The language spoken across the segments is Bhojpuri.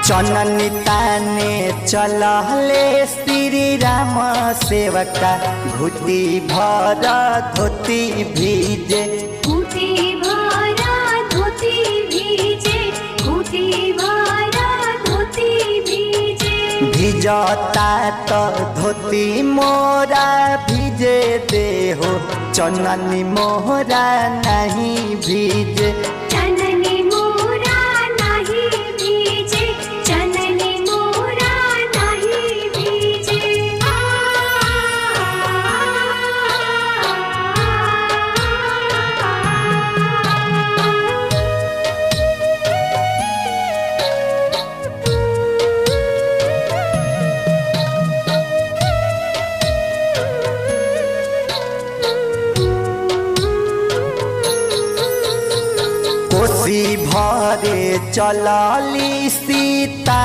चननी ताने चलले श्री राम सेवका घुटी भर धोती भीजे घुटी भरा धोती भीजे घुटी भरा धोती भीजे भिजता तो धोती मोरा भीजे देहो चननी मोरा नहीं भीजे चननी मोरा नहीं भीजे चननी मोरा नहीं भीजे कोसी भरे चलली सीता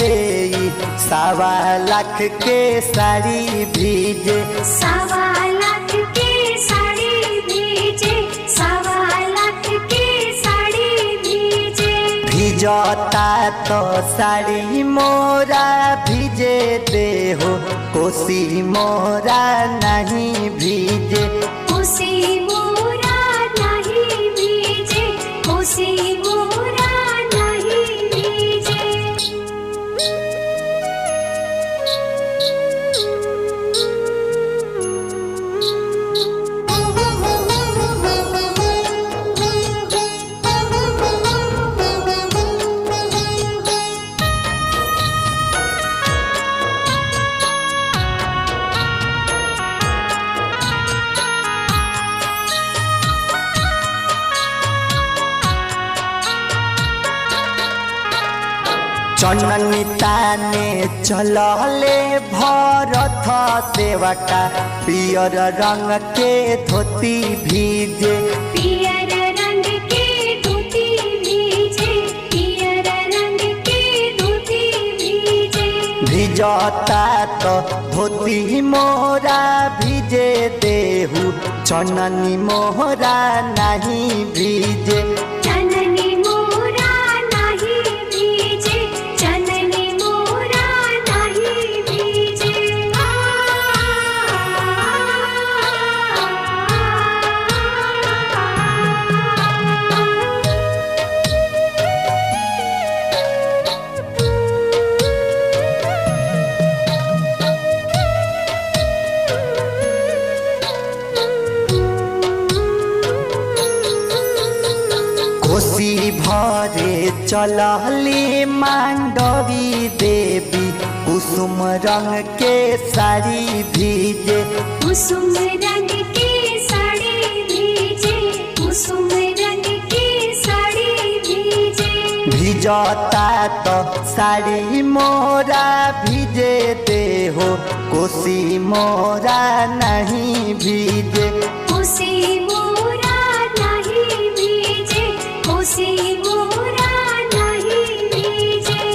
देई 1.25 लाख के साड़ी भीजे 1.25 लाख के साड़ी भीजे 1.25 लाख के साड़ी भीजे भिजता तो साड़ी मोरा भीजे देहो कोसी मोरा नहीं भीजे कोसी मोरा नहीं भीजे कोसी मोरा नहीं भीजे चननी ताने चलले भरत सेवका पियर रंग के धोती भीजे पियर रंग के धोती भीजे पियर रंग के धोती भीजे भिजता तो धोती मोरा भीजे देहु चननी मोरा नहीं भीजे चननी मोरा नहीं भीजे चननी मोरा नहीं भीजे कोसी भरे चलली मांडवी देवी कुसुम रंग के साड़ी भीजे कुसुम रंग के साड़ी भीजे कुसुम रंग के साड़ी भीजे भिजता तो साड़ी मोरा भीजे देहो कोसी मोरा नहीं भीजे कोसी मोरा नहीं भीजे कोसी मोरा नहीं भीजे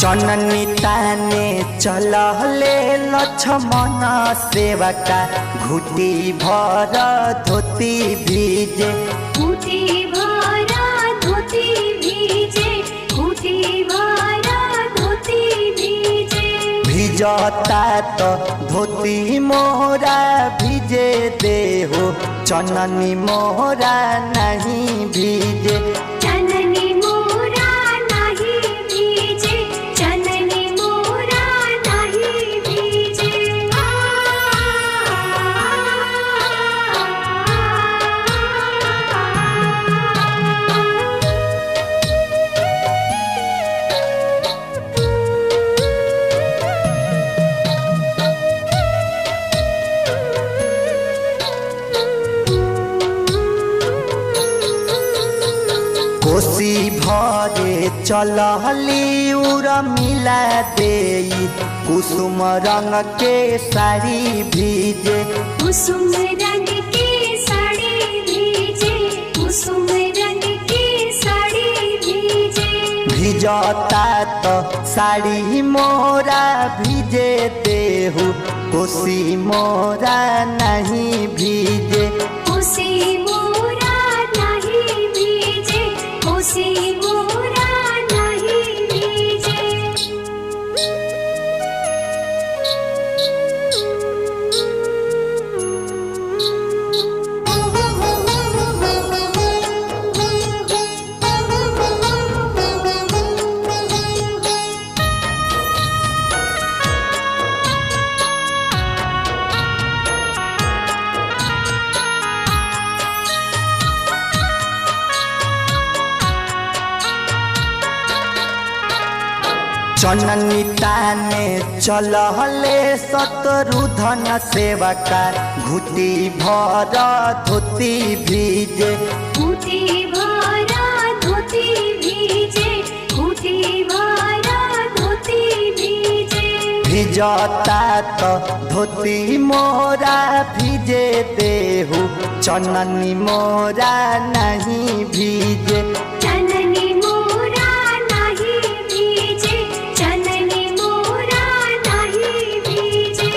चननी ताने चलले लक्ष्मण सेवका घुटी भर धोती भीजे घुटी भरा धोती भीजे घुटी भरा धोती भीजे भिजता तो धोती मोरा भीजे देहो चननी मोरा नहीं भीजे चननी मोरा नहीं भीजे चननी मोरा नहीं भीजे भरे चलहली उर मिला देई कुसुम रंग के साड़ी भीजे कुसुम रंग की साड़ी भीजे कुसुम रंग की साड़ी भीजे भिजता तो साड़ी मोरा भिजे देहु कोसी मोरा नहीं भीजे कोसी मोरा नहीं भीजे कोसी मोरा नहीं भीजे चननी ताने चलहले शत्रुधन सेवका घुटी भर धोती भीजे घुटी भरा धोती भीजे घुटी भरा धोती भीजे भिजता तो धोती मोरा भिजे देहु चननी मोरा नहीं भीजे चननी मोरा नहीं भीजे चननी मोरा नहीं भीजे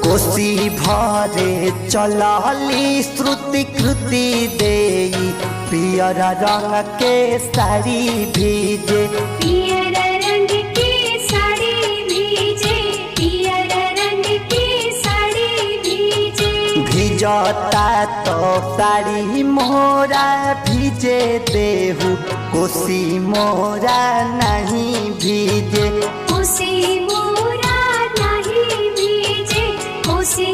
कोसी भरे चलहली श्रुति कृति देई पियर रंग के साड़ी भीजे पियर रंग की साड़ी भीजे पियर रंग की साड़ी भीजे भिजता तो साड़ी मोरा भिजे देहु कोसी मोरा नहीं भीजे कोसी मोरा नहीं भीजे कोसी